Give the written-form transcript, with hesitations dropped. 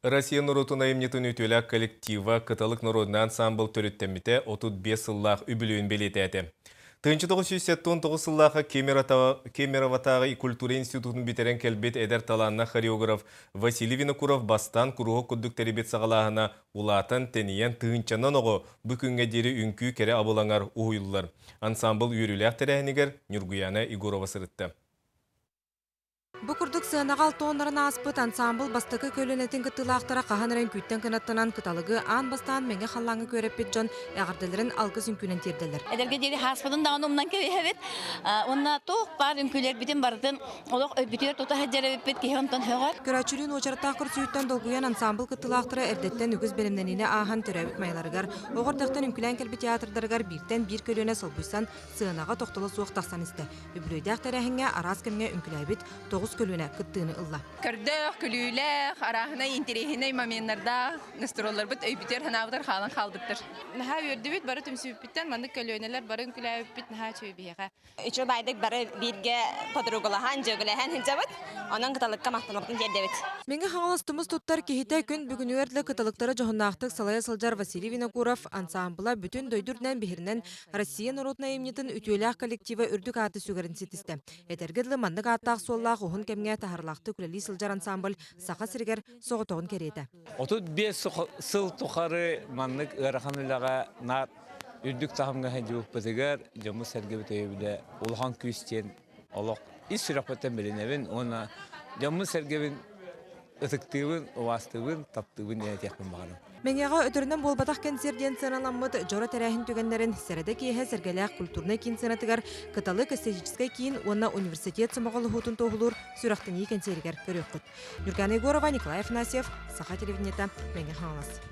Россия народуна эмнетін өтелі коллектива Кыталық народный ансамбл төріттеміте 35 сыллақ үбілуін белететі. 1979 сыллақы Кемероватағы культура институтын битерен келбет эдер таланна хореограф Василий Винокуров бастан күруғы күддік теребет сағалағына улатын тенеен тыынчанан оғы бүкінге дері үнкі кере абылаңар уйылылар. Ансамбл үйріләқ тәрәхінігер Нюргуяна Игорова сырытты. Бу курдук сыанагал тооннарын аспыт ансамбл бастакы көлөнетін кытылақтара қағанырын күйттен кынаттанан кыталыгы аан бастан менге халлаңы көреппет жон әғардыларын алғы сүнкүнен терделер. Эдерге дери хаспыдын дағын умнан кебехебет. Онна тоқ бар үнкүлер битин бардын. Олық өббітер тота хаджаребет кейхонтан хөғар. Көрәчүлін очараттақ күрсүйттен долгуян ансамбл кытылақтара әрдеттен үгіз беремненіне ахан төрәбіт майларыгар. Оғырдақтан үнкүлән келбет театрдарыгар биртен бір көлөне сылбүйсан сыанаға тоқтылы суық тақсан істі. Үбілөйдәқ тәрәхіңе арас кемге үнкүләбет көлүнә кыттыны ылла. Көрдөх, күлүлэх, арахына интерехинай моменттарда гастроллар бит өйбитер ханавдар халан халбыттыр. Наха үрдүбит бары түмсүбиттен мандык көлөнелер барын күләбит наха чөйбиһә. Үчү байдык бары бирге подругалахан жөгөләһән хинҗабыт, анан кыталыкка мактанлыктын жердебит. Менге хаңалыстымыз туттар кихите күн бүгүн үерле кыталыктары жохуннаактык салая сылжар Василий Винокуров ансамбла бүтүн дойдурнан бихирнен Россия народная эмнетін үтүөләк коллектива үрдүк аты сүгәрин ситисте. Этергедле мандык аттак соллак ухун кемге тахарлақты күләли сылжар ансамбль сақа сиргер соғытоғын кереті. 35 сыл тұқары манлық ұраханылаға нар үрдік тағымға хәнжуық бітігер жамы сәргебет өйбіде олған күстен олық ис сүрақпаттан біліневін, оны жамы сәргебін ытықтығын, оғастығын, таптығын әтеқпін бағаным. Менеға өтірінен болбатақ кәнсерден сыналамыд жора тәрәхін төгендерін сәреді кейхе сәргеләқ культурны кейін сынатығар кыталық эстетическай кейін онна университет сымағылы хутын тоғылыр сүрақтың ей кәнсергер көрек құд. Нюргана Егорова, Николай Афанасьев, Саха телевидениета, Менге Хаңалас.